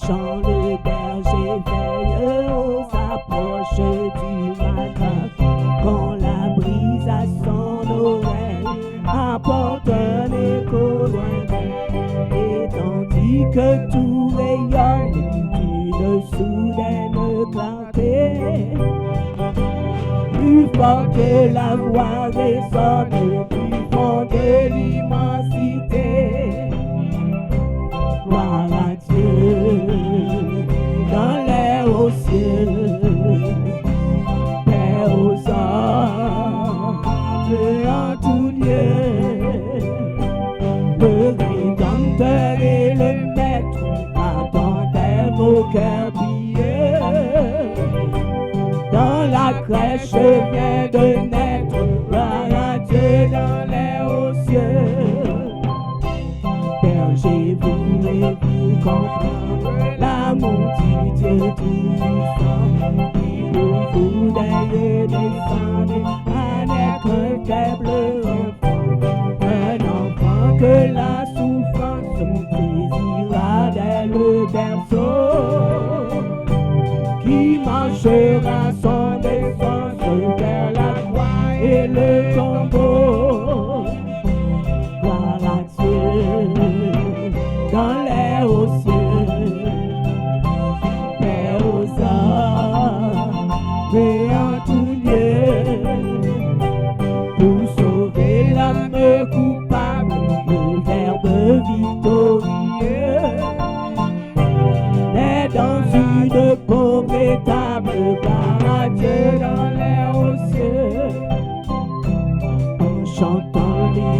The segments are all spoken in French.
chant le berger veille aux approches du matin, quand la brise à son oreille apporte un écho lointain, et tandis que tout rayonne d'une soudaine clarté, plus fort que la voix résonne du fond de l'immensité. Gloire à Dieu dans l'air au ciel, paix aux hommes en tout lieu. Le Rédempteur et le Maître attendaient vos cœurs pieux. Dans la crèche vient de naître, gloire à Dieu dans l'air aux cieux. Berger, voulez-vous comprendre l'amour du Dieu tout-puissant, qui pour vous d'ailleurs descendez à naître un faible enfant, un enfant que la souffrance saisira dès le berceau, qui marchera sans défense vers la croix et le tombeau. Gloire à Dieu dans l'air au ciel, paix aux hommes et en tout lieu, pour sauver l'âme coupable, le Verbe victorieux est dans une pauvre table. Gloire à Dieu dans l'air aux cieux, en chantant les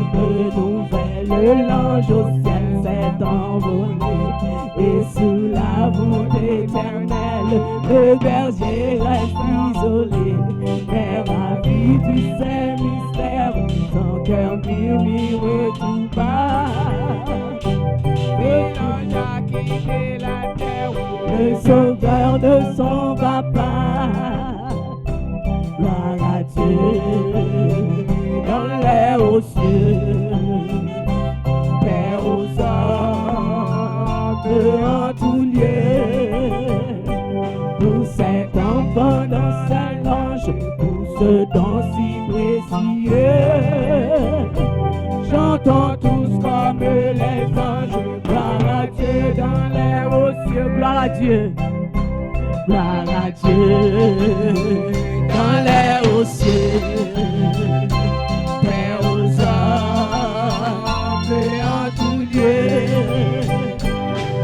nouvelles, l'ange au ciel s'est envolé, et sous la voûte éternelle, le berger reste isolé. Mais ravi du saint mystère, son cœur murmure tout bas, et l'ange a quitté la terre, le sauveur ne s'en va pas. Gloire à Dieu dans l'air aux cieux, paix aux hommes en tout lieu, pour cet enfant dans sa lange, pour ce don si précieux. Chantons tous comme les anges, gloire à Dieu dans l'air aux cieux. Gloire à Dieu, gloire à Dieu dans l'air aux cieux, paix aux hommes en tout lieu,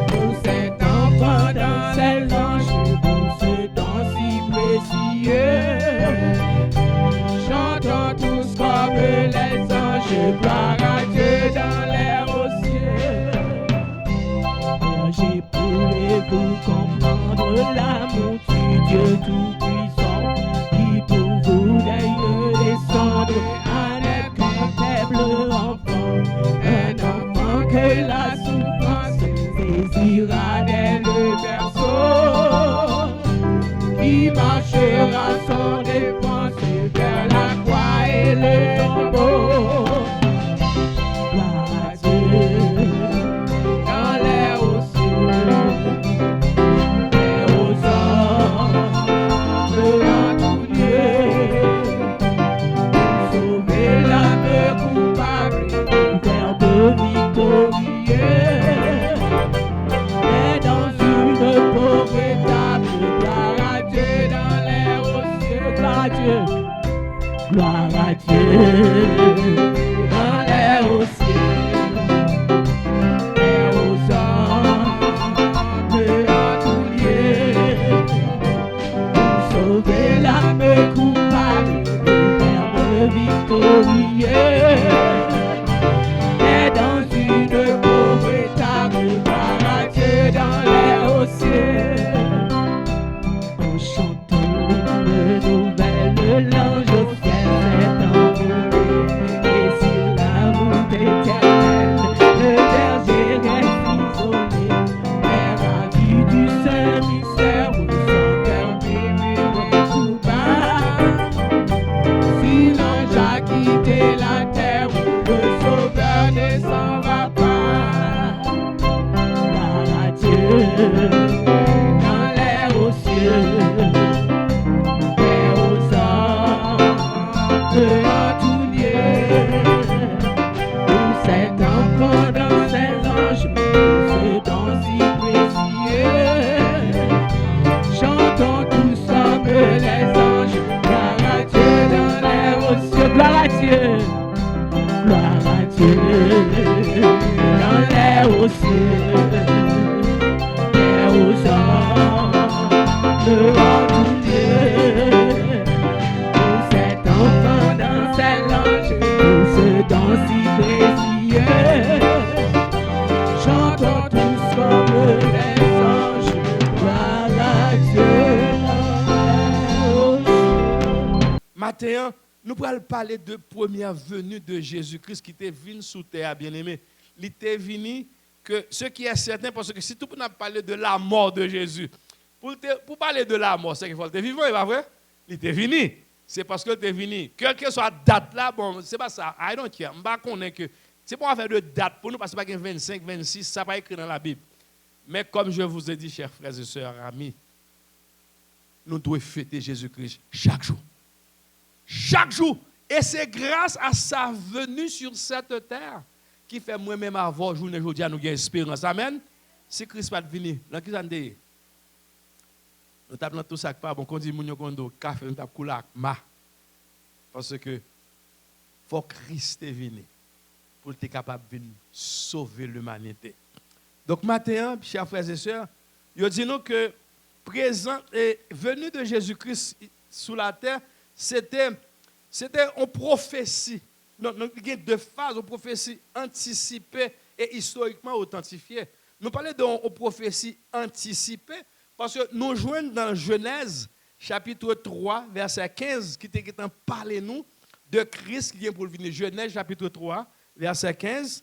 pour cet enfant dans ses anges, pour ce don si précieux. Chantons tous comme les anges, gloire à Dieu dans l'air aux cieux. Berger, pouvez-vous comprendre l'amour du Dieu tout-puissant, qui pour vous d'ailleurs descendre à naître un faible enfant, un enfant que la souffrance saisira dès le berceau, qui marchera sans défense vers la croix et le tombeau. Gloire à Dieu dans l'air aux cieux, paix aux hommes en tout lieu, sauver l'âme coupable, Verbe victorieux est dans une pauvre table. Gloire à Dieu dans l'air aux cieux. Gloire à Dieu, gloire à Dieu dans l'air aux cieux, paix aux hommes en tout lieu, pour sauver l'âme coupable, le Verbe victorieux est dans une pauvre table. Gloire à Dieu dans l'air aux cieux, en chantant de nouvelles, l'ange au ciel s'est envolé, aux cieux, et aux hommes, en Dieu. Pour cet enfant dans sa loge, pour ce don si précieux, chantons tous comme les anges, gloire à Dieu. Matin, nous allons parler de première venue de Jésus-Christ qui était venu sous terre, bien-aimé. Il était venu, que ce qui est certain, parce que si tout le monde a parlé de la mort de Jésus, pour parler de la mort, c'est qu'il faut être vivant, il pas vrai? Il était venu. C'est parce qu'il était venu. Quelle que soit la date là, bon, c'est pas ça. I don't care. Je ne connais que. C'est pas affaire de date pour nous, parce que c'est pas 25, 26, ça n'est pas écrit dans la Bible. Mais comme je vous ai dit, chers frères et sœurs, amis, nous devons fêter Jésus-Christ chaque jour. Chaque jour. Et c'est grâce à sa venue sur cette terre qui fait moi-même avoir journée aujourd'hui à nous gagner espérance. Amen. Si Christ va venir, dans qui ça nous dit? Nous tapons tout ça pas bon quand dit moun kondo café nous tape coulak ma. Parce que faut Christ est venu pour être capable de sauver l'humanité. Donc matin, chers frères et sœurs, je dis nous que présent et venu de Jésus-Christ sous la terre, c'était une prophétie. Donc, il y a deux phases, une prophétie anticipée et historiquement authentifiée. Nous parlons d'une prophétie anticipée parce que nous joignons dans Genèse, chapitre 3, verset 15, qui parle nous de Christ qui vient pour venir. Genèse, chapitre 3, verset 15.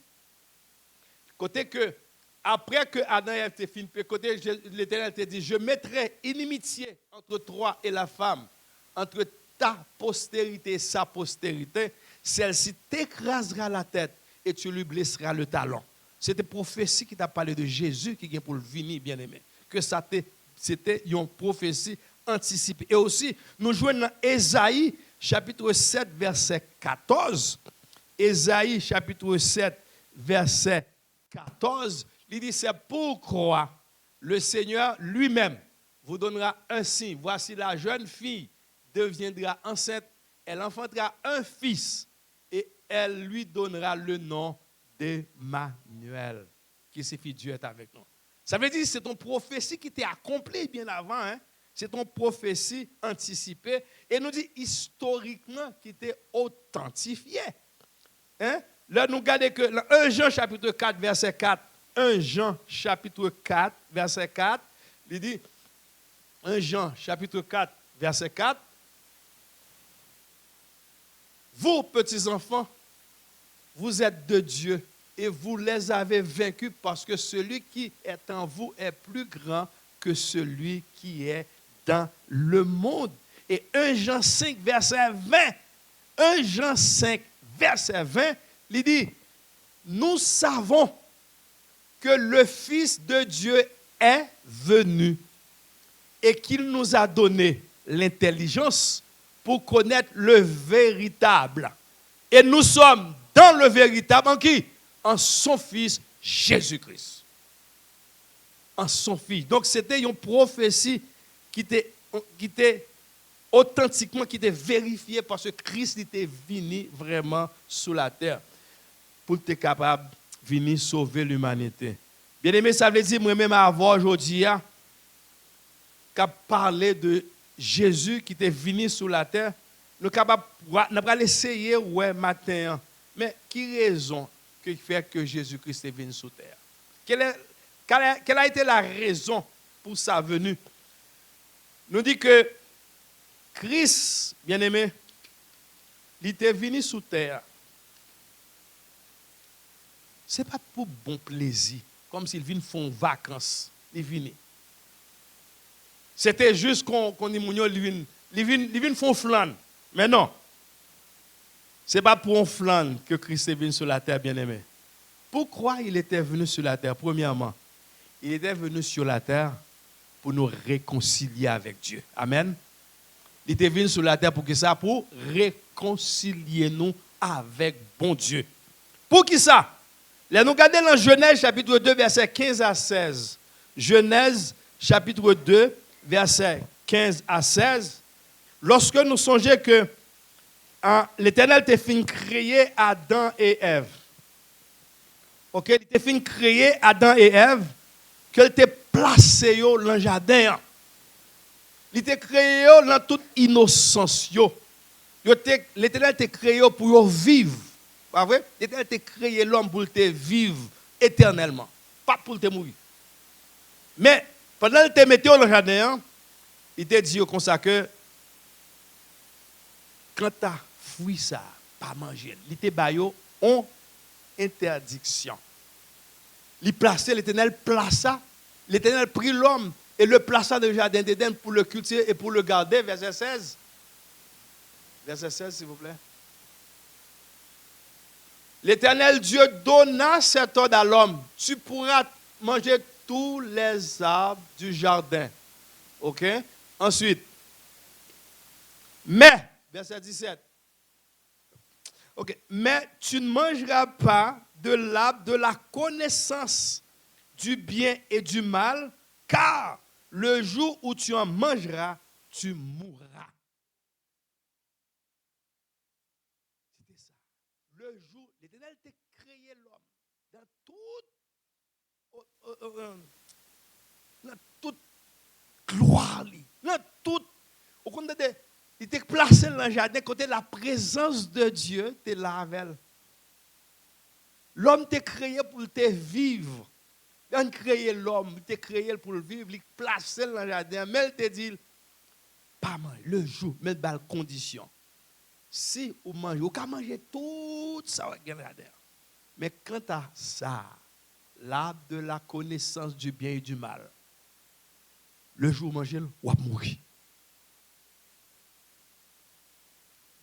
Côté que, après que Adam et Ève étaient finis, côté l'Éternel te dit, je mettrai inimitié entre toi et la femme, entre ta postérité et sa postérité, celle-ci t'écrasera la tête et tu lui blesseras le talon. C'était une prophétie qui t'a parlé de Jésus qui vient pour le venir, bien-aimé. Que c'était une prophétie anticipée. Et aussi, nous jouons dans Ésaïe, chapitre 7, verset 14. Ésaïe, chapitre 7, verset 14. Il dit, c'est pourquoi le Seigneur lui-même vous donnera un signe. Voici la jeune fille deviendra enceinte, elle enfantera un fils et elle lui donnera le nom d'Emmanuel, qui signifie Dieu est avec nous. Ça veut dire que c'est une prophétie qui était accomplie bien avant. Hein? C'est une prophétie anticipée et nous dit historiquement qui était authentifiée. Hein? Là, nous regardons que 1 Jean chapitre 4, verset 4. 1 Jean chapitre 4, verset 4. Il dit 1 Jean chapitre 4, verset 4. Vous, petits enfants, vous êtes de Dieu et vous les avez vaincus parce que celui qui est en vous est plus grand que celui qui est dans le monde. Et 1 Jean 5, verset 20. 1 Jean 5, verset 20, il dit, nous savons que le Fils de Dieu est venu et qu'il nous a donné l'intelligence pour connaître le véritable. Et nous sommes dans le véritable en qui? En son Fils Jésus-Christ. En son Fils. Donc c'était une prophétie qui était authentiquement, qui était vérifiée parce que Christ était venu vraiment sous la terre pour être capable de venir sauver l'humanité. Bien aimé, ça veut dire moi-même avoir aujourd'hui qu'à parler de Jésus qui était venu sur la terre, nous allons essayer ouais matin. Mais qui raison qui fait que Jésus-Christ est venu sur terre? Quelle a été la raison pour sa venue? Nous dit que Christ, bien-aimé, il était venu sur terre. Ce n'est pas pour bon plaisir, comme s'il vient faire vacances. Il vient. C'était juste qu'on dit il vient faire flan. Mais non. Ce n'est pas pour un flan que Christ est venu sur la terre, bien-aimé. Pourquoi il était venu sur la terre? Premièrement, il était venu sur la terre pour nous réconcilier avec Dieu. Amen. Il était venu sur la terre pour que ça? Pour réconcilier nous avec bon Dieu. Pour qui ça? Là, nous regardons dans Genèse chapitre 2, verset 15 à 16. Genèse chapitre 2, verset 15 à 16. Lorsque nous songeons que l'Éternel t'a fait créer Adam et Ève. OK, il était fin créer Adam et Ève, qu'elle était placé dans le jardin. Il était créé dans toute innocence. L'Éternel était créé pour vivre. Pas vrai? L'Éternel était créé l'homme pour te vivre éternellement, pas pour te mourir. Mais pendant qu'il te mettait dans le jardin, il te dit comme ça que quand tu as fouillé ça, pas manger, il te baillé en interdiction. Il plaçait, l'Éternel plaça, l'Éternel prit l'homme et le plaça dans le jardin d'Éden pour le cultiver et pour le garder, verset 16. Verset 16, s'il vous plaît. L'Éternel Dieu donna cet ordre à l'homme. Tu pourras manger tous les arbres du jardin. OK? Ensuite. Mais, verset 17. OK. Mais tu ne mangeras pas de l'arbre de la connaissance du bien et du mal, car le jour où tu en mangeras, tu mourras. C'était ça. Le jour, l'Éternel t'a créé l'homme dans toute gloire, dans toute, au compte de, il t'a placé dans le jardin, côté la présence de Dieu, t'es là avec elle. L'homme t'a créé pour te vivre. Il a créé l'homme, il t'a créé pour le vivre, il t'a placé dans le jardin, mais il t'a dit, pas mal, le jour, mais dans la condition. Si vous mangez, vous pouvez manger tout ça dans le jardin. Mais quant à ça, l'arbre de la connaissance du bien et du mal, le jour où vous mangez, vous allez mourir.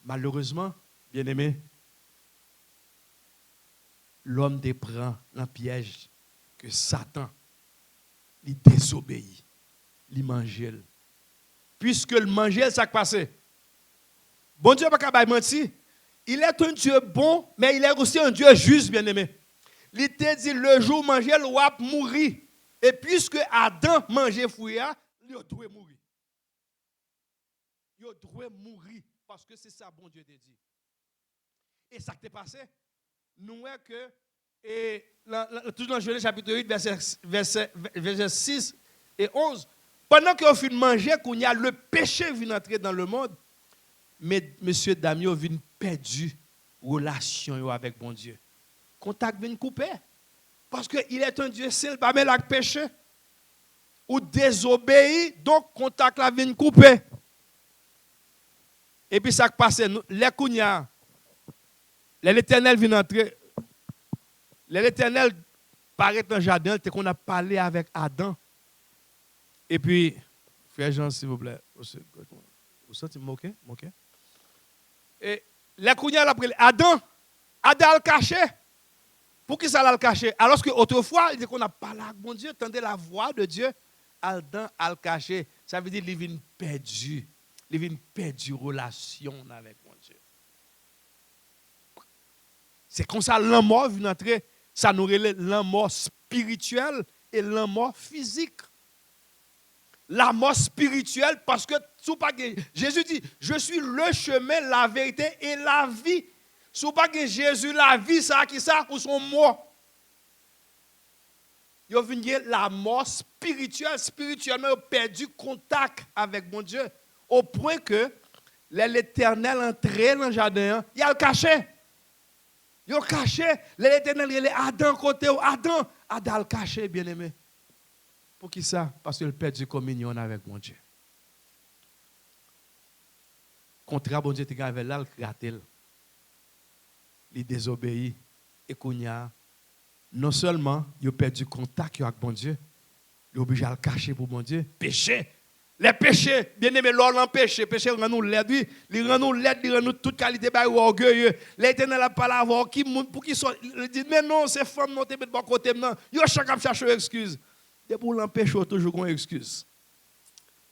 Malheureusement, bien aimé, l'homme te prend dans piège que Satan, il désobéit, il mange. Puisque le manger, ça qui passe. Bon Dieu, pas mentir. Il est un Dieu bon, mais il est aussi un Dieu juste, bien aimé. Il te dit le jour où manger, il va mourir. Et puisque Adam mangeait fouilla, il doit mourir. Il doit mourir parce que c'est ça, bon Dieu te dit. Et ça qui t'est passé, nous voyons que, tout dans Genèse chapitre 8, verset 6 et 11, pendant qu'on finit de manger, qu'on y a le péché vient entrer dans le monde, mais monsieur Damien vient perdu relation avec bon Dieu. Contact vient coupé. Parce qu'il est un Dieu seul, pas même avec péché. Ou désobéit, donc contact la vient coupé. Et puis ça qui passe, les kounya, l'Éternel vient entrer. L'Éternel paraît dans le jardin, c'est qu'on a parlé avec Adam. Et puis, frère Jean, s'il vous plaît, vous sentez moqué? Et les kounya l'après Adam a le caché. Pour qui ça l'a le caché? Alors qu'autrefois, il dit qu'on a parlé avec mon Dieu, tendez la voix de Dieu, Adam a le caché. Ça veut dire qu'il vient perdu. Il vient perdu relation avec mon Dieu. C'est comme ça l'homme mort vient entrer. Ça nous relève l'homme mort spirituel et l'homme mort physique. La mort spirituelle, parce que Jésus dit, je suis le chemin, la vérité et la vie. Si vous pas que Jésus la vie, ça qui ça ou son mort. Vous venez la mort spirituelle, spirituellement, vous perdu contact avec mon Dieu. Au point que l'Éternel entrait dans le jardin, il a le caché. Il a caché. L'Éternel, il est Adam côté, Adam a le caché, bien aimé. Pour qui ça? Parce qu'il perd du communion avec mon Dieu. Contraire, bon Dieu, tu as avec là, il gratte. Il désobéit. Et qu'on y a, non seulement il a perdu contact avec bon Dieu, il est obligé à le cacher pour bon Dieu. Péché. Les péchés, bien aimé, l'homme péché. Péché rend nous laid, il rend nous laid, il rend nous toute qualité de orgueilleux. L'Éternel a pas la voix pour qui soit. Il dit, mais non, c'est femme, non, tu es de bon côté maintenant. Il y a chacun cherche une excuse. Depuis l'empêcher, toujours une excuse.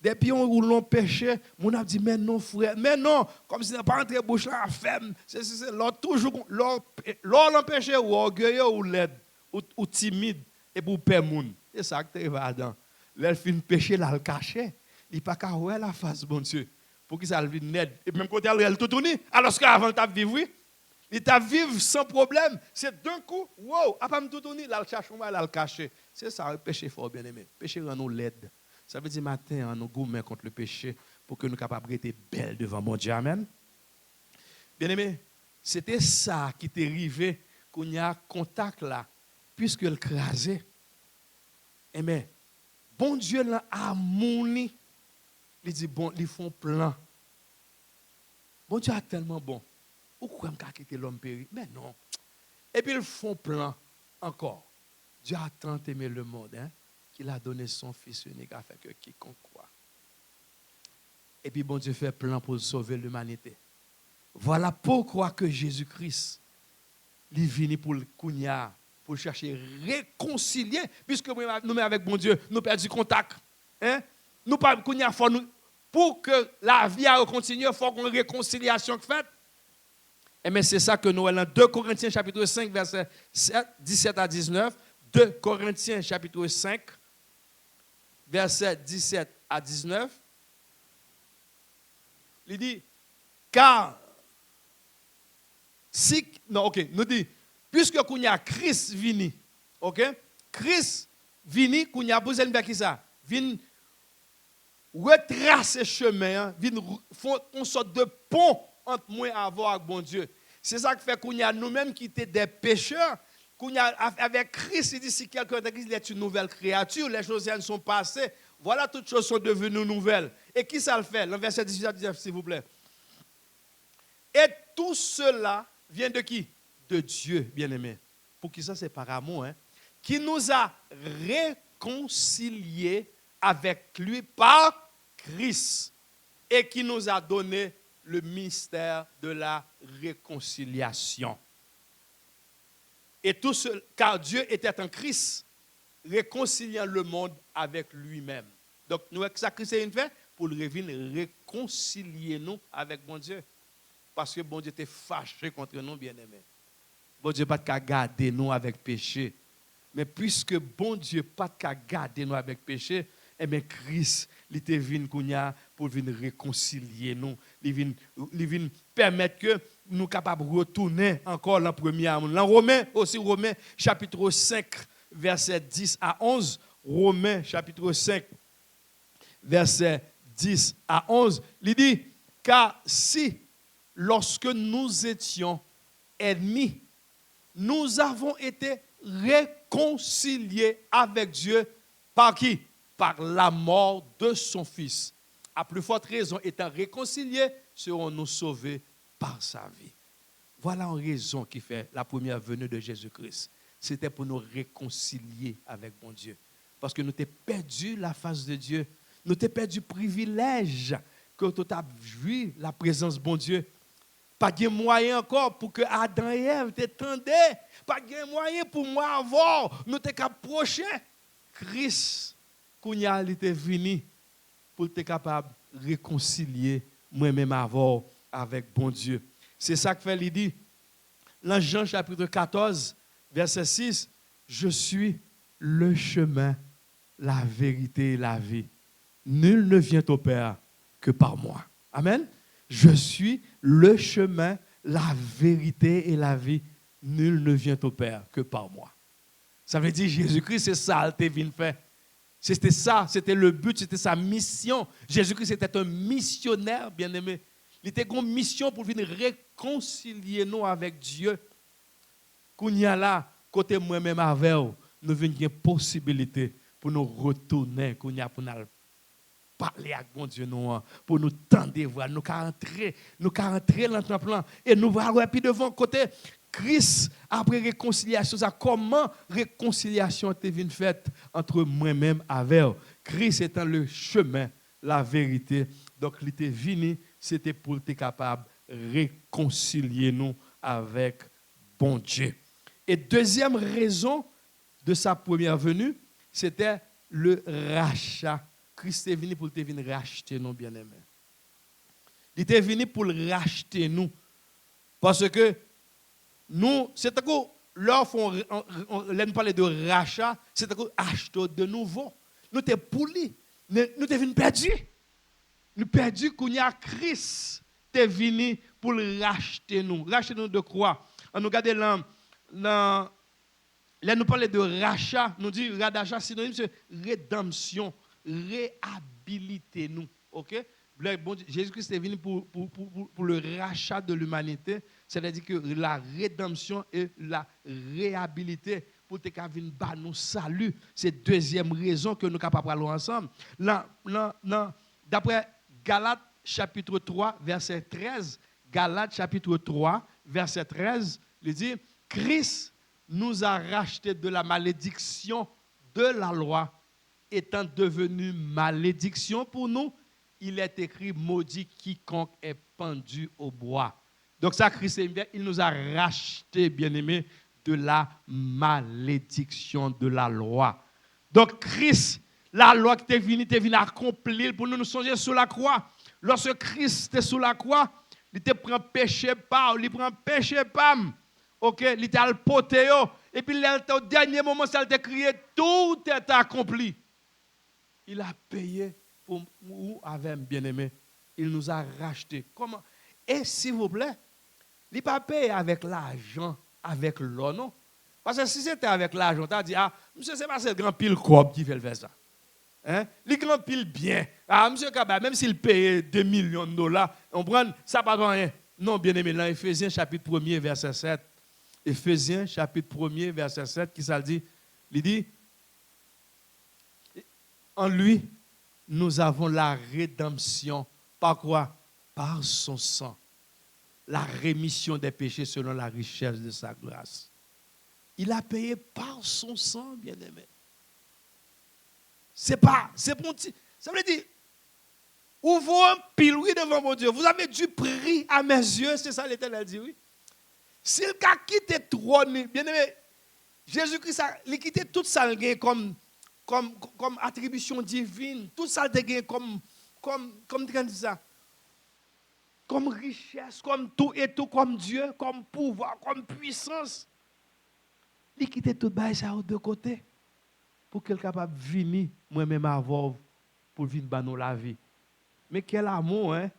Depuis on l'empêche, mon a dit, mais non, frère, mais non, comme si n'a pas entré bouche là, ferme. C'est l'autre toujours, l'empêche ou orgueilleux ou laid, ou timide, et pour perdre moun. C'est ça que tu es Adam. L'elle fin péché, là, le caché. Il n'y a pas qu'à voir la face, bon Dieu. Pour qu'il ça le net. Et même quand elle tout tourné, alors qu'avant tu as vécu, Il t'a vivre sans problème. C'est d'un coup, wow, après me tout tourner, là, le chercher, là, le cacher. C'est ça, le péché fort, bien aimé. Le péché rend nous laide. Ça veut dire matin, nous gourmets contre le péché pour que nous capables d'être belles devant mon Dieu. Amen. Bien aimé, c'était ça qui t'est arrivé qu'on y a contact là, puisque le crasé. Mais bon Dieu l'a harmonie. Il dit bon, ils font plan. Bon Dieu est tellement bon. Pourquoi me quitter l'homme péri? Mais non. Et puis ils font plan encore. Dieu a tant aimé le monde, hein, qu'il a donné son Fils unique afin que quiconque croit. Et puis bon Dieu fait plan pour sauver l'humanité. Voilà pourquoi que Jésus-Christ est venu pour le Kounia, pour chercher réconcilier, puisque nous avec bon Dieu, nous perdons contact. Hein? Nous pas Kounia, pour que la vie continue, il faut qu'on ait une réconciliation faite. Et mais c'est ça que nous avons dans 2 Corinthiens chapitre 5, verset 17 à 19. 2 Corinthiens chapitre 5, verset 17 à 19. Il dit, car si, non, ok, nous dit, puisque il y a Christ vini, ok, Christ vini, il y a besoin de qui ça? Vini retracer chemin, vini font une sorte de pont entre moi et avoir avec bon Dieu. C'est ça qui fait qu'on y a nous-mêmes qui étaient des pécheurs, qu'on y a avec Christ, il dit si quelqu'un de Christ est une nouvelle créature, les choses sont passées, voilà, toutes choses sont devenues nouvelles. Et qui ça le fait? Le verset 18 à 19, s'il vous plaît. Et tout cela vient de qui? De Dieu, bien-aimé. Pour qui ça, c'est par amour, hein? Qui nous a réconciliés avec lui par Christ et qui nous a donné le mystère de la réconciliation. Et tout ce, car Dieu était en Christ, réconciliant le monde avec lui-même. Donc, nous, ça Christ a fait pour le réconcilier nous avec bon Dieu. Parce que bon Dieu était fâché contre nous, bien-aimés. Bon Dieu pas qu'à garder nous avec péché. Mais puisque bon Dieu pas qu'à garder nous avec péché, eh bien Christ, il était venu pour venir réconcilier nous. Il vient permettre que nous soyons capables de retourner encore la première. Dans Romains, aussi Romains, chapitre 5, verset 10 à 11. Romains, chapitre 5, verset 10 à 11. Il dit, car si, lorsque nous étions ennemis, nous avons été réconciliés avec Dieu par qui? Par la mort de son Fils. À plus forte raison, étant réconciliés, serons-nous sauvés par sa vie. Voilà une raison qui fait la première venue de Jésus-Christ. C'était pour nous réconcilier avec bon Dieu. Parce que nous avons perdu la face de Dieu. Nous avons perdu le privilège que tu as vu la présence de bon Dieu. Pas de moyen encore pour que Adam et Ève t'étendaient. Pas de moyen pour moi avoir. Nous t'es approché. Christ, quand il était venu pour être capable de réconcilier moi-même avant avec bon Dieu. C'est ça que fait il dit. Dans Jean chapitre 14, verset 6, je suis le chemin, la vérité et la vie. Nul ne vient au Père que par moi. Amen. Je suis le chemin, la vérité et la vie. Nul ne vient au Père que par moi. Ça veut dire Jésus-Christ, c'est ça qu'il vient faire. C'était ça, c'était le but, c'était sa mission. Jésus-Christ était un missionnaire, bien-aimé. Il était une mission pour venir réconcilier nous avec Dieu. Qu'on y a là, côté moi-même avec vous, nous avons une possibilité pour nous retourner, qu'on y a pour nous parler avec bon Dieu, nous, pour nous tendre voir, nous rentrer dans notre plan et nous voir puis devant côté Christ après réconciliation. Ça, comment réconciliation est faite entre moi-même avec vous? Christ étant le chemin, la vérité. Donc, il était venu, c'était pour être capable de réconcilier nous avec bon Dieu. Et deuxième raison de sa première venue, c'était le rachat. Christ est venu pour venir racheter nous, bien-aimés. Il était venu pour racheter nous. Parce que nous, c'est à quoi, lorsqu'on parle de rachat, c'est à quoi acheter de nouveau. Nous sommes poulis. Nous sommes venus perdus. Nous perdus qu'on y a Christ est venu pour racheter nous. Racheter nous de quoi? On nous regarde là, nous parlons de rachat, nous dit rachat synonyme c'est rédemption, réhabiliter nous. OK? Bon, Jésus-Christ est venu pour le rachat de l'humanité, c'est-à-dire que la rédemption et la réhabiliter pour te venir ba nous salut. C'est deuxième raison que nous sommes capables de parler ensemble. D'après Galates chapitre 3 verset 13, Galates chapitre 3 verset 13, il dit Christ nous a racheté de la malédiction de la loi, étant devenu malédiction pour nous. Il est écrit maudit quiconque est pendu au bois. Donc ça, Christ, il nous a racheté, bien-aimés, de la malédiction de la loi. Donc Christ, la loi qui est venue accomplir pour nous songer sur la croix. Lorsque Christ était sur la croix, il te prend péché pas, il prend péché pam. OK, il t'a le poté et puis au dernier moment ça t'a crié tout est accompli. Il a payé pour nous avec bien-aimé. Il nous a racheté. Comment? Et s'il vous plaît, il n'a pas payé avec l'argent, avec l'or, non? Parce que si c'était avec l'argent, tu as dit, ah, monsieur, c'est pas ce grand pile corps qui fait faire ça. Hein? Les grands pile bien. Ah, monsieur Kaba, même s'il paye 2 millions de dollars, on prend, ça pas rien. Non, bien-aimé, dans Éphésiens chapitre 1er, verset 7. Éphésiens chapitre 1er, verset 7, qui ça dit? Il dit, en lui, nous avons la rédemption. Par quoi? Par son sang. La rémission des péchés selon la richesse de sa grâce. Il a payé par son sang, bien-aimé. C'est pour ça veut dire, ouvrez un piloui devant mon Dieu. Vous avez du prix à mes yeux, c'est ça l'Éternel dit, oui. S'il a quitté le trône, bien-aimé, Jésus-Christ a quitté tout ça comme attribution divine, tout ça comme richesse, comme tout et tout, comme Dieu, comme pouvoir, comme puissance. Il quitte tout ça de côté pour qu'elle soit capable de venir, moi-même avant, pour venir dans la vie. Mais quel amour, hein?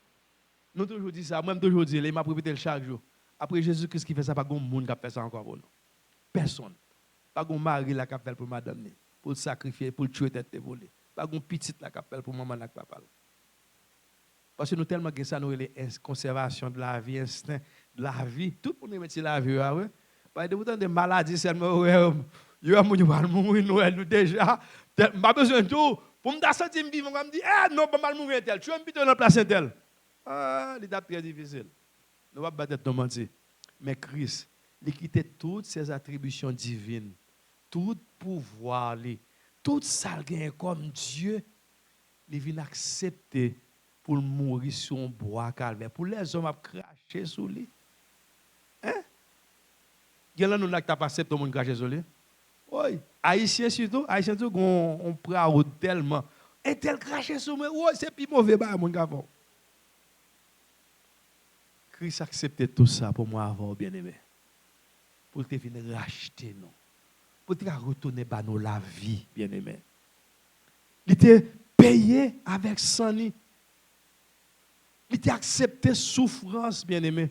Nous toujours dit ça, moi-même toujours dit, il m'a répété chaque jour. Après Jésus-Christ qui fait ça, pas de monde qui fait ça encore pour nous. Personne. Pas de mari qui fait pour madame, pour sacrifier, pour tuer tête volée. Pas de petite qui fait pour maman et papa. Parce que nous tellement que ça, nous avons la conservation de la vie, instinct de la vie. Tout le monde met la vie. Parce que vous des maladies, seulement, il y a des gens qui mourir, nous déjà. Je n'ai pas besoin de tout. Pour me sentir vivant, je me dis, non, pas mal mourir tel. Tu veux me plutôt dans la place tel. Ah, c'est très difficile. Nous ne pouvons pas mentir. Mais Christ, il a quitté toutes ses attributions divines, tout pouvoir, tout ça comme Dieu, il vient accepter pour mourir sur un bois calvaire. Pour les hommes à cracher sur lui. Hein? Il y a là nous qui pas accepté tout le monde cracher sur lui. Oui. Haïtiens surtout, on prend tellement. Et tel cracher sur moi, oui, c'est plus mauvais, mon gars. Christ a accepté tout ça pour moi avoir bien aimé. Pour te venir racheter nous. Pour te retourner dans nous la vie, bien aimé. Il était payé avec son nid. Il était accepté souffrance, bien aimé.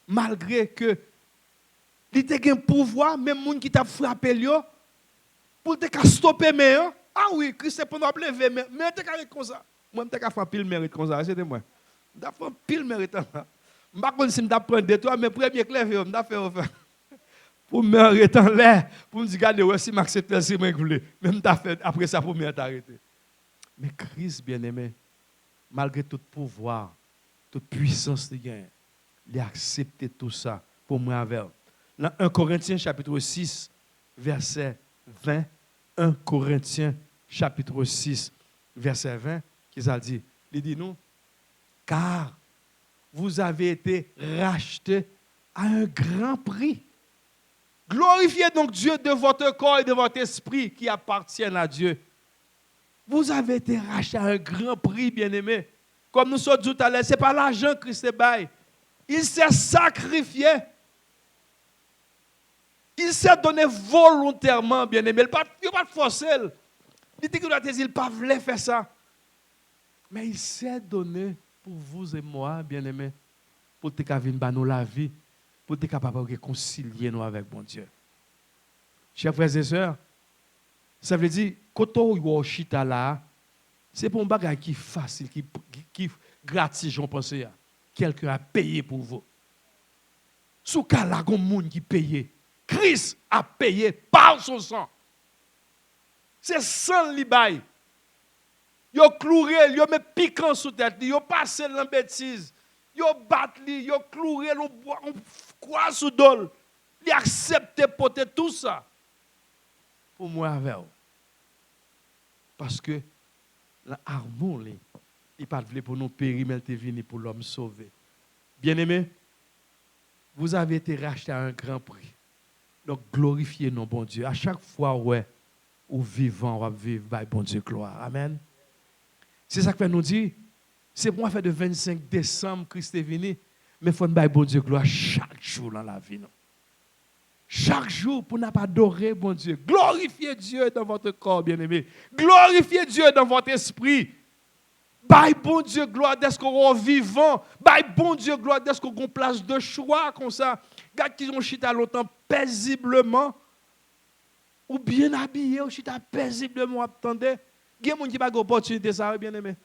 Malgré que il était un pouvoir, même les gens qui t'a frappé, pour te stopper, mais ah oui, Christ est pour nous lever, mais tu as comme ça. Moi, je suis fait pile mérite comme ça, c'était moi. Je suis fait pile mérite. Je ne sais pas si je prends de toi, mais premier clair, je vais faire. Pour me arrêter en l'air, pour me dire, regardez, si je m'accepte, c'est moi qui voulais. Même après ça, pour me t'arrêter. Mais Christ, bien aimé, malgré tout pouvoir, toute puissance de gain, il a accepté tout ça pour moi avec. Dans 1 Corinthiens chapitre 6, verset 20, 1 Corinthiens chapitre 6, verset 20, qu'il a dit, il dit nous, car vous avez été rachetés à un grand prix. Glorifiez donc Dieu de votre corps et de votre esprit qui appartiennent à Dieu. Vous avez été rachetés à un grand prix, bien-aimés. Comme nous sommes dit tout à l'heure, ce n'est pas l'argent que Christ baille. Il s'est sacrifié. Il s'est donné volontairement, bien-aimé. Il n'a pas forcé. Il dit qu'il n'a pas voulu faire ça. Mais il s'est donné pour vous et moi, bien-aimés, pour te venir nous la vie. pour être capable de réconcilier nous avec bon Dieu. Chers frères et sœurs, ça veut dire, quand on est chita là, c'est pour un bagage qui est facile, qui gratis, j'en pense. Quelqu'un a payé pour vous. Sous cas là, il y a un monde qui paye. Christ a payé par son sang. C'est sans l'ibay. Yo cloué, yo met piquant sous tête, yo passé dans bêtise. Yo bat li, yo cloué, on croix sous dol. Il accepte porter tout ça. Pour moi avec vous. Parce que l'amour, il n'est pas venu pour nous périr, mais il est venu pour l'homme sauvé. Bien-aimés, vous avez été rachetés à un grand prix. Donc, glorifiez nos bon Dieu. À chaque fois, ouais, ou vivant, on va vivre, by bon Dieu, gloire. Amen. C'est ça que nous dit. C'est pour moi, fait de 25 décembre, Christ est venu, mais il faut by bon Dieu, gloire chaque jour dans la vie. Non? Chaque jour, pour ne pas adorer, bon Dieu. Glorifiez Dieu dans votre corps, bien-aimé. Glorifiez Dieu dans votre esprit. By bon Dieu, gloire, dès qu'on est vivant. By bon Dieu, gloire, dès qu'on a une place de choix comme ça. Gars qui ont chita longtemps paisiblement. Ou bien habillé, ou chita paisiblement, attendez. Il y a des gens qui n'ont pas d'opportunité, ça, bien-aimé.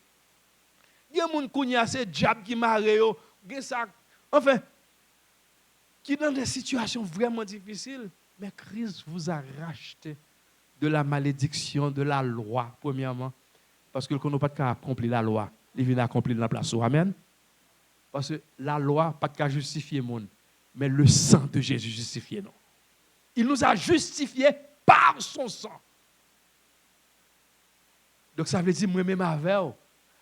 Il y a des gens qui ont ces diables qui marrent. Enfin, qui dans des situations vraiment difficiles. Mais Christ vous a racheté de la malédiction, de la loi, premièrement. Parce que nous n'a pas qu'à accomplir la loi. Il vient accomplir dans la place. Amen. Parce que la loi n'a pas qu'à justifier le monde. Mais le sang de Jésus justifie nous. Il nous a justifiés par son sang. Donc ça veut dire, moi-même avec vous,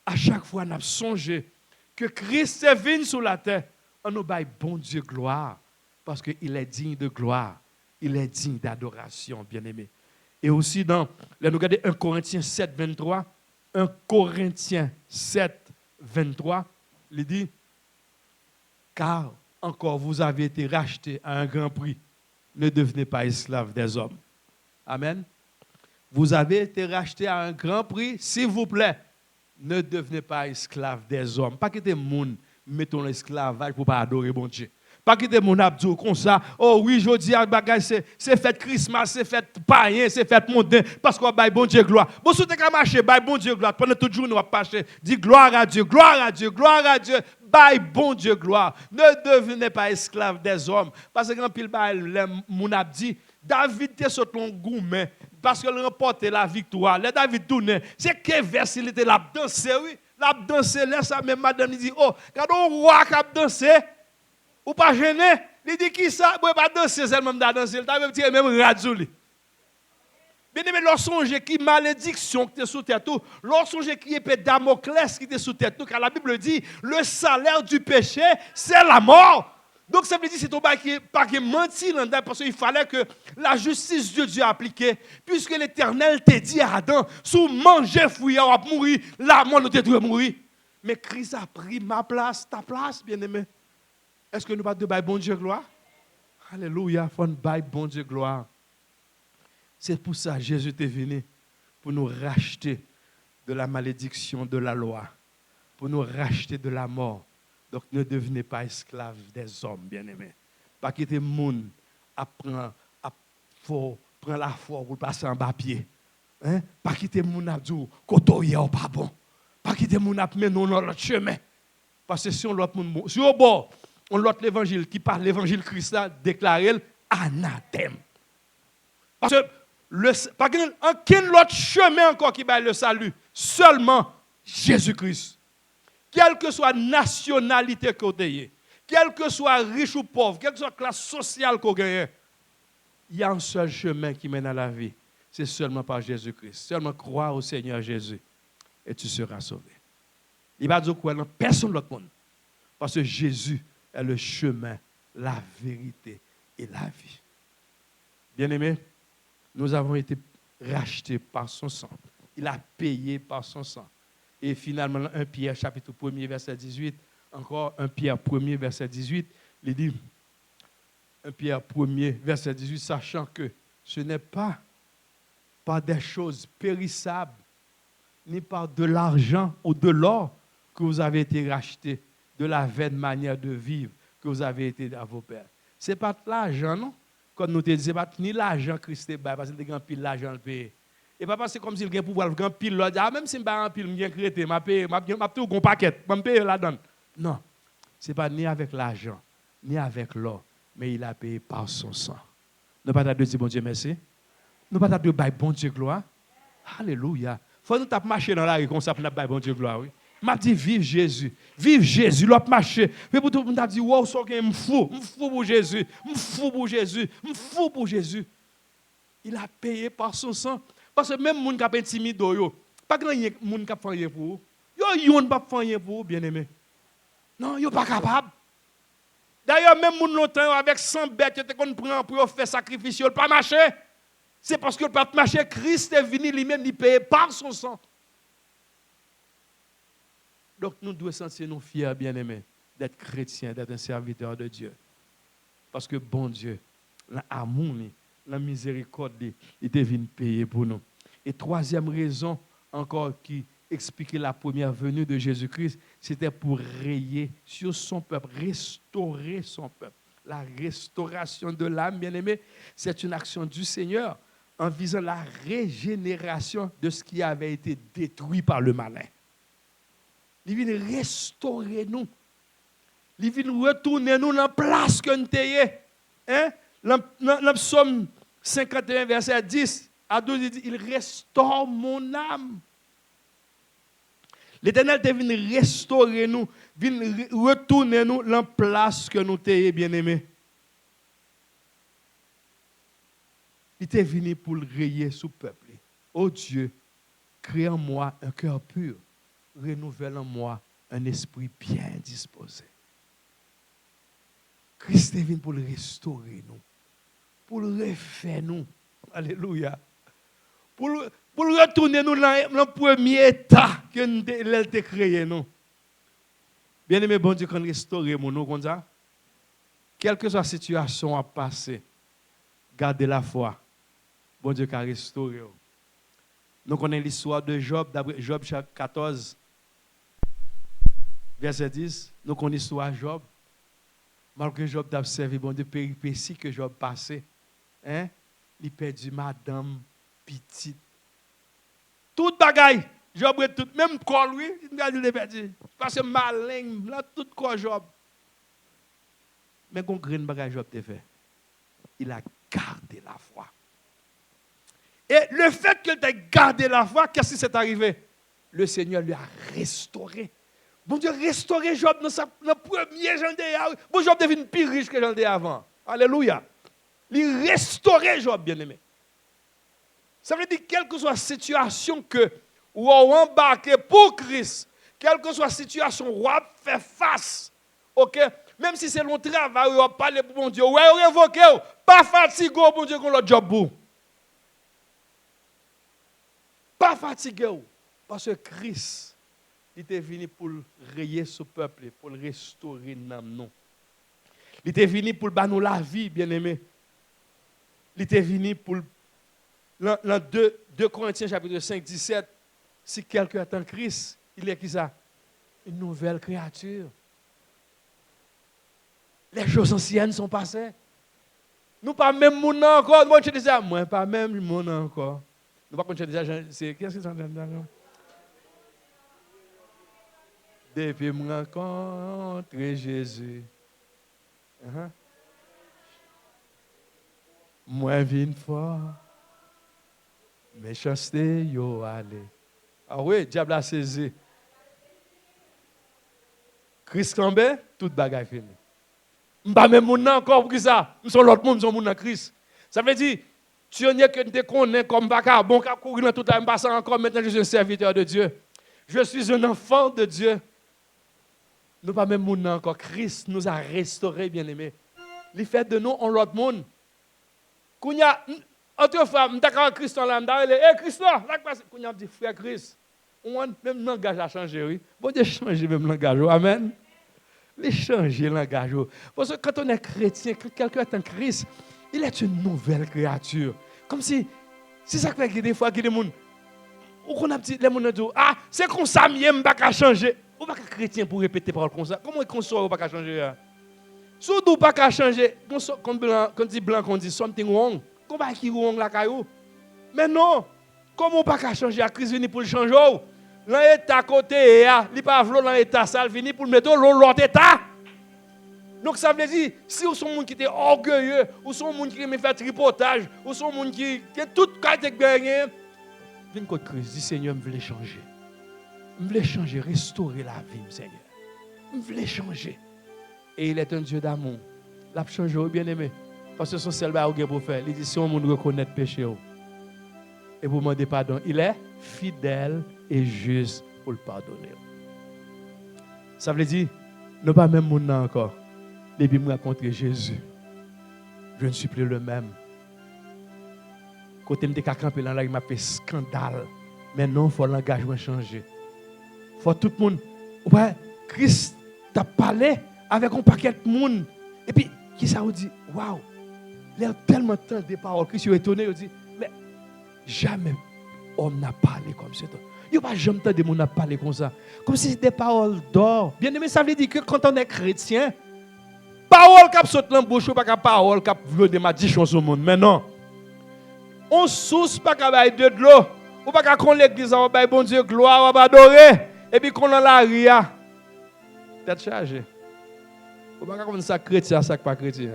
à chaque fois, nous avons songé que Christ est venu sur la terre. On nous baille bon Dieu gloire. Parce qu'il est digne de gloire. Il est digne d'adoration, bien-aimé. Et aussi, dans, là, nous regardons 1 Corinthiens 7, 23. 1 Corinthiens 7, 23, il dit, car encore vous avez été rachetés à un grand prix. Ne devenez pas esclaves des hommes. Amen. Vous avez été rachetés à un grand prix, s'il vous plaît. Ne devenez pas esclaves des hommes. Pas que des gens mettent l'esclavage pour ne pas adorer bon Dieu. Pas que des gens abdou comme ça. Oh oui, je dis à bagage c'est fête Christmas, c'est fête païen, c'est fête mondain parce qu'on baille bon Dieu gloire. Bon si tu as marché, baille bon Dieu gloire. Pendant tout le jour nous va marcher, dit gloire à Dieu, gloire à Dieu, gloire à Dieu. Baille bon Dieu gloire. Ne devenez pas esclaves des hommes parce que quand pile baille mon abdi David était sur ton gourmet parce qu'il remportait la victoire. Le David tournait, c'est que vers il était là danser oui, là danser là ça même madame dit oh, quand on roi qui a dansé ou pas gêné, il dit qui ça, moi pas danser seulement danser, il t'a même tiré même radio li. Bien aimé, lorsqu'on songe qui malédiction qui était sous tête tout, lorsqu'on songe qui épée Damoclès qui était sous tête tout, car la Bible dit le salaire du péché, c'est la mort. Donc ça veut dire c'est ton bail qui pas qui menti là-dedans parce qu'il fallait que la justice de Dieu appliquée, puisque l'Éternel t'a dit à Adam, sous manger fruit on va mourir, là moi nous devons mourir. Mais Christ a pris ma place, ta place, bien-aimé. Est-ce que nous pas de bail bon Dieu gloire? Alléluia, faut bail bon Dieu gloire. C'est pour ça que Jésus est venu, pour nous racheter de la malédiction de la loi, pour nous racheter de la mort. Donc ne devenez pas esclaves des hommes, bien-aimés. Pas quitter le monde à prendre la foi pour passer en bas pied. Hein? Pas quitter le monde à dire côté ou pas bon. Pas quitter le monde à mener dans l'autre chemin. Parce que si on l'autre monde, si au bord, on l'autre l'évangile qui parle l'évangile Christ là, déclaré anathème. Parce que pas aucun autre chemin encore qui va le salut, seulement Jésus-Christ. Quelle que soit la nationalité que vous ayez, quel que soit riche ou pauvre, quelle que soit la classe sociale que vous ayez, il y a un seul chemin qui mène à la vie. C'est seulement par Jésus-Christ. Seulement croire au Seigneur Jésus et tu seras sauvé. Il va dire quoi? Personne d'autre monde. Parce que Jésus est le chemin, la vérité et la vie. Bien-aimés, nous avons été rachetés par son sang. Il a payé par son sang. Et finalement, 1 Pierre, chapitre 1er, verset 18, encore 1 Pierre 1er, verset 18, il dit, 1 Pierre 1er, verset 18, sachant que ce n'est pas par des choses périssables, ni par de l'argent ou de l'or que vous avez été rachetés, de la vaine manière de vivre que vous avez été à vos pères. Ce n'est pas l'argent, non? Comme nous te disons, ce n'est pas ni l'argent Christ est parce qu'il a pile l'argent le payer. Et pas parce que comme s'il a pouvoir le pile là, ah même si je pas pile, je créé, m'a payé, m'a tout un paquet, m'a payé là-dedans. Non. Ce n'est pas ni avec l'argent, ni avec l'or, mais il a payé par son sang. Nous pas de dire bon Dieu merci. Nous pas de bailler bon Dieu gloire. Alléluia. Faut nous taper marcher dans la rue comme ça pour bailler bon Dieu gloire, oui. M'a dit vive Jésus. Vive Jésus, l'autre marché. Mais pour tout le monde a dit wow, ça que me fou pour Jésus, me fou pour Jésus, me fou pour Jésus. Il a payé par son sang. Parce que même moun qui a intimidé yo, pas grand moun qui a fait rien pour vous. Yo yon pas fait rien pour vous, bien-aimé. Non, yo pas capable. D'ailleurs même moun longtemps avec 100 bêtes te qu'on prend pour faire sacrifice, il pas marché. C'est parce que le pas marché, Christ est venu lui-même il payer par son sang. Donc nous devons sentir nous fiers, bien-aimés, d'être chrétiens, d'être un serviteur de Dieu. Parce que bon Dieu, l'amour, la miséricorde, il est venu payer pour nous. Et troisième raison encore qui expliquait la première venue de Jésus-Christ, c'était pour rayer sur son peuple, restaurer son peuple. La restauration de l'âme, bien-aimé, c'est une action du Seigneur en visant la régénération de ce qui avait été détruit par le malin. Il vient restaurer nous. Il vient retourner nous dans la place que nous sommes. Hein? Dans le psaume 51, verset 10 à 12, il dit, il restaure mon âme. L'Éternel est venu restaurer nous, venu retourner nous dans la place que nous sommes, bien-aimés. Il est venu pour le rayer sous le peuple. Oh Dieu, crée en moi un cœur pur. Renouvelle en moi un esprit bien disposé. Christ est venu pour le restaurer nous, pour le refaire nous. Alléluia. Pour le retourner nous dans le premier état que nous avons créé nous. Bien aimé, bon Dieu, quand restaurer nous comme ça, quelle que soit la situation à passer, gardez la foi. Bon Dieu, qui a restauré. Nous connaissons l'histoire de Job, d'après Job chapitre 14. Verset 10, nous connaissons l'histoire de Job. Malgré Job d'observer, bon, de péripéties que Job passait, hein? Il perdu madame, petite. Tout bagaille, Job est tout, même corps lui, il a perdu. Parce que malin, là, tout corps Job. Mais qu'on grain bagaille Job t'a fait. Il a gardé la foi. Et le fait qu'il ait gardé la foi, qu'est-ce qui s'est arrivé? Le Seigneur lui a restauré. Bon Dieu, restaurer Job dans le premier jour. Bon, Job devient plus riche que j'en ai avant. Alléluia. Il restaurer Job, bien-aimé. Ça veut dire, quelle que soit la situation que vous embarquez pour Christ, quelle que soit la situation où vous faites face, ok? Même si c'est long travail, vous parlez pour bon Dieu, vous révoquez, pas fatigué, bon Dieu, qu'on l'autre job pour. Pas fatigué, parce que Christ, il était venu pour rayer ce peuple, pour le restaurer dans nous. Il était venu pour nous la vie, bien-aimé. Il était venu pour, dans 2 Corinthiens chapitre 5, 17, si quelqu'un attend Christ, il est qui ça? Une nouvelle créature. Les choses anciennes sont passées. Nous pas même mon encore. Moi, je disais, moi pas même mon encore. Nous pas continuer déjà, c'est qu'est-ce que c'est ça? Depuis me rencontrer Jésus, moi vine fort, méchanceté yo allé. Ah oui, diable a saisi. Christ tombé, toute bagaille fini. M'pas même moun encore pour ça. Nous sommes l'autre monde, nous sommes moun dans Christ. Ça veut dire tu n'es que te connais comme baka bon cap courir dans tout temps passant encore maintenant je suis un serviteur de Dieu. Je suis un enfant de Dieu. Nous pas même moun encore. Christ nous a restaurés, bien-aimés. Il fait de nous un l'autre monde. Kounya, autrefois, m'taka Christ là, m'dale, Christ là, kounya dit frère Christ. Même langage a changé, oui. Bon Dieu changer même langage. Amen. Il changer langage. Parce que quand on est chrétien, quand quelqu'un est en Christ, il est une nouvelle créature. Comme si c'est ça que fait des fois que des gens ou qu'on a petit les gens disent ah, c'est comme ça mieux m'pas changer. Ou pas chrétien pour répéter parole comme ça. Comment qu'on soit pas changer? Surtout pas qu'à changer. Quand dit blanc, on dit something wrong. Comment qui wrong la caillou? Mais non. Comment pas qu'à changer? La crise vient pour le changer. L'état côté, il pas vouloir dans l'état ça, vient pour le mettre l'autre état. Donc ça veut dire, si vous êtes un monde qui est orgueilleux, ou sont un monde qui aime faire tripotage, ou sont un monde qui est tout catégorie, viens contre Christ, dis Seigneur, je veux changer. Je veux changer, restaurer la vie, Seigneur. Je veux changer. Et il est un Dieu d'amour. L'a changé, bien aimé. Parce que son seul bagage pour faire, il dit si on reconnaît le péché et pour demander pardon, il est fidèle et juste pour le pardonner. Ça veut dire, ne pas même mon encore. Depuis que je rencontré Jésus, je ne suis plus le même. Quand je me suis campé dans la rue, il m'a fait scandale. Maintenant, il faut l'engagement changer. Il faut tout le monde. Ouais, Christ t'a parlé avec un paquet de monde. Et puis, qui ça vous dit, waouh, il y a tellement de temps de paroles. Christ est étonné, il dit, mais jamais homme n'a parlé comme ça. Il n'y a pas jamais de monde n'a parlé comme ça. Comme si c'était des paroles d'or. Bien aimé, ça veut dire que quand on est chrétien, parole qui saute dans la bouche, ou pas de parole qui veut des madichons sur le monde. Mais non. On source pas qu'à bailler de l'eau. Ou pas qu'à qu'on l'église, on va bon Dieu gloire, on va adorer. Et puis qu'on a la ria. Tête chargée. Ou pas qu'on ça chrétien, ça pas chrétien.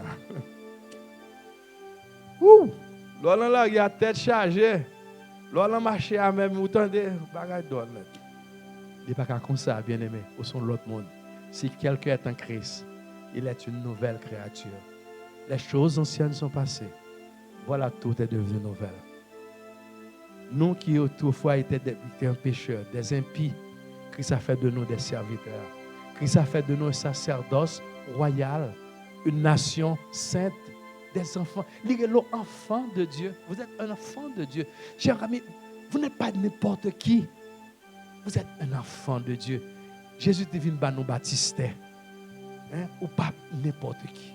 Ouh. L'on a la ria, tête chargée. L'on a marché à même, vous tendez, bagage d'or. Il n'est pas comme ça, bien aimé, au son de l'autre monde. Si quelqu'un est en Christ, il est une nouvelle créature. Les choses anciennes sont passées. Voilà, tout est devenu nouvelle. Nous qui autrefois étaient des pécheurs, des impies, Christ a fait de nous des serviteurs. Christ a fait de nous un sacerdoce royal, une nation sainte, des enfants. Lisez enfants de Dieu. Vous êtes un enfant de Dieu. Chers amis, vous n'êtes pas n'importe qui. Vous êtes un enfant de Dieu. Jésus devine par nous baptiser. Ou pas n'importe qui.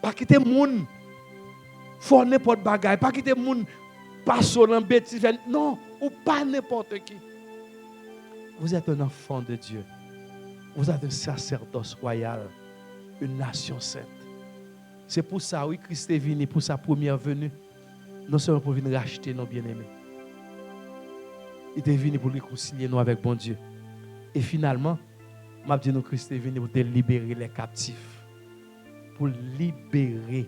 Pas quitter le monde, faut n'importe bagaille. Pas quitter le monde, pas sur un bêtise. Non, ou pas n'importe qui. Vous êtes un enfant de Dieu. Vous êtes un sacerdoce royal, une nation sainte. C'est pour ça, oui, Christ est venu pour sa première venue. Non seulement pour venir racheter nos bien-aimés. Il est venu pour réconcilier nous avec bon Dieu. Et finalement, m'a dit nous Christ est venu pour libérer les captifs. Pour libérer.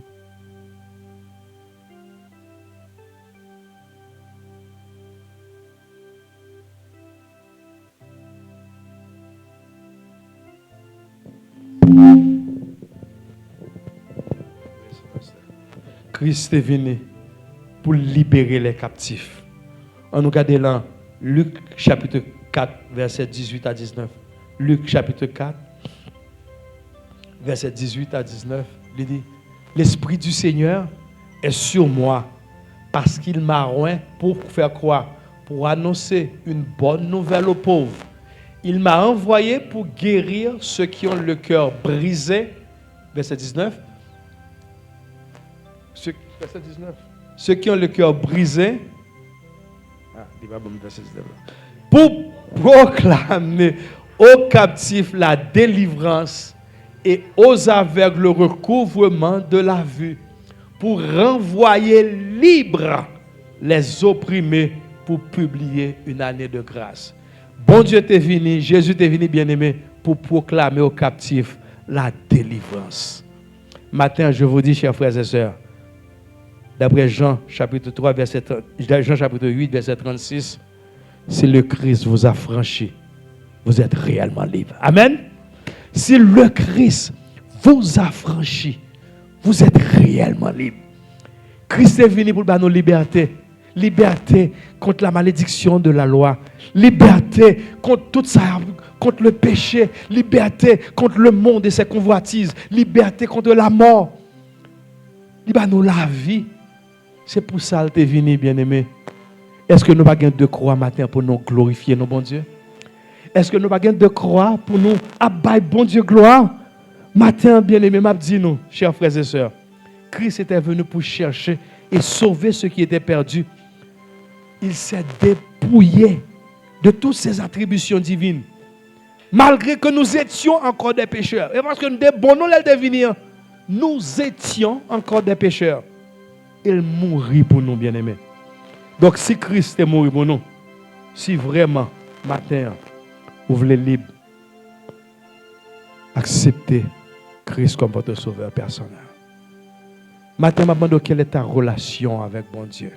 Christ est venu pour libérer les captifs. On nous regarde là, Luc chapitre 4, verset 18 à 19. Luc chapitre 4, verset 18 à 19, il dit, l'Esprit du Seigneur est sur moi, parce qu'il m'a oint pour faire quoi? Pour annoncer une bonne nouvelle aux pauvres. Il m'a envoyé pour guérir ceux qui ont le cœur brisé. Verset 19. Verset 19. Ceux qui ont le cœur brisé. Pour proclamer aux captifs la délivrance et aux aveugles le recouvrement de la vue, pour renvoyer libres les opprimés, pour publier une année de grâce. Bon Dieu t'est venu, Jésus t'est venu, bien-aimé, pour proclamer aux captifs la délivrance. Matin, je vous dis, chers frères et sœurs, d'après Jean chapitre 3, Jean chapitre 8, verset 36, si le Christ vous a franchi, vous êtes réellement libre. Amen. Si le Christ vous a franchi, vous êtes réellement libre. Christ est venu pour nous liberté. Liberté contre la malédiction de la loi. Liberté contre tout ça, contre le péché. Liberté contre le monde et ses convoitises. Liberté contre la mort. Nous la vie. C'est pour ça que tu es venu, bien-aimé. Est-ce que nous n'avons pas de croix matin pour nous glorifier, nos bon Dieu? Est-ce que nous n'avons pas de croix pour nous abailler, bon Dieu, gloire? Matin, bien-aimé, m'a dit nous, chers frères et sœurs, Christ était venu pour chercher et sauver ceux qui étaient perdus. Il s'est dépouillé de toutes ses attributions divines. Malgré que nous étions encore des pécheurs. Et parce que nous étions bons, nous étions encore des pécheurs. Il mourit pour nous, bien-aimés. Donc, si Christ est mort pour nous, si vraiment, matin, vous voulez libre, acceptez Christ comme votre sauveur personnel. Matin, je me demande quelle est ta relation avec bon Dieu.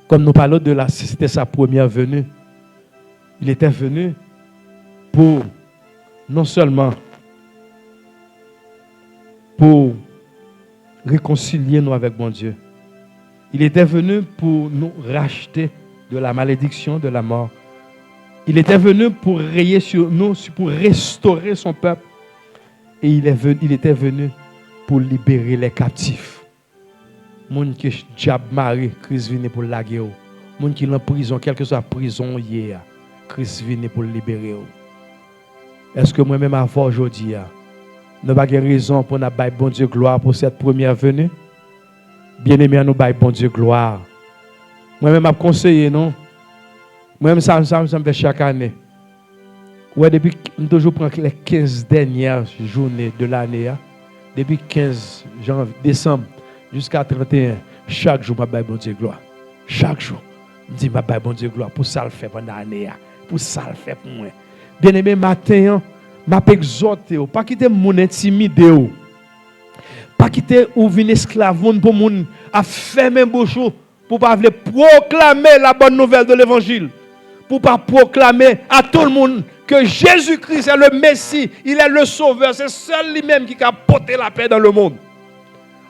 Comme nous parlons de la, c'était sa première venue. Il était venu pour, non seulement pour réconcilier nous avec bon Dieu. Il était venu pour nous racheter de la malédiction, de la mort. Il était venu pour rayer sur nous, pour restaurer son peuple. Et il était venu pour libérer les captifs. Moun qui diable maré, Christ vient pour laguer. Moun qui est en prison, quelle que soit la prison hier, Christ vient pour libérer. Est-ce que moi-même avant aujourd'hui, nous n'avons pas raison pour nous bailler bon Dieu gloire pour cette première venue? Bien-aimé, nous bailler bon Dieu gloire. Moi-même, je conseille, non? Moi-même, ça me fait chaque année. Ouais, depuis, je toujours prends les 15 dernières journées de l'année. Depuis 15 décembre jusqu'à 31, chaque jour, je baille bon Dieu gloire. Chaque jour, je dis, je baille bon Dieu gloire pour ça le fait pendant l'année. Pour ça le fait pour moi. Bien-aimé, matin, je exhorte, pas quitter mon intimidé. Pas quitter ou venir esclave pour moun à fermer bouche pour pas proclamer la bonne nouvelle de l'évangile. Pour pas proclamer à tout le monde que Jésus-Christ est le Messie, il est le Sauveur, c'est seul lui-même qui a porté la paix dans le monde.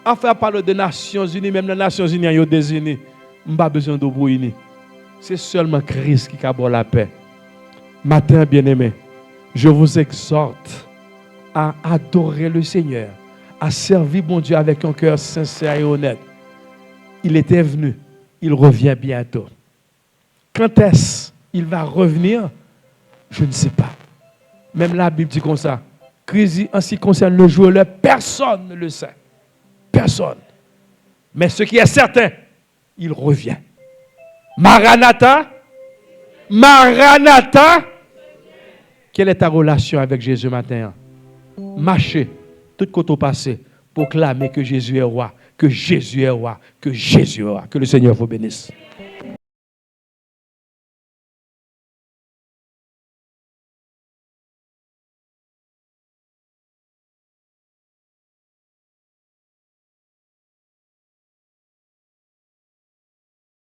Afin parler des Nations Unies, même les Nations Unies ont désigné, on n'a pas besoin de brouiller. C'est seulement Christ qui a porté la paix. Matin, bien-aimé, je vous exhorte à adorer le Seigneur, à servir mon Dieu avec un cœur sincère et honnête. Il était venu, il revient bientôt. Quand est-ce qu'il va revenir? Je ne sais pas. Même la Bible dit comme ça. Christ, en ce qui concerne le jour et l'heure, personne ne le sait. Personne. Mais ce qui est certain, il revient. Maranatha. Maranatha. Quelle est ta relation avec Jésus matin? Marchez, tout côté passé, proclamer que Jésus est roi, que Jésus est roi, que Jésus est roi. Que le Seigneur vous bénisse.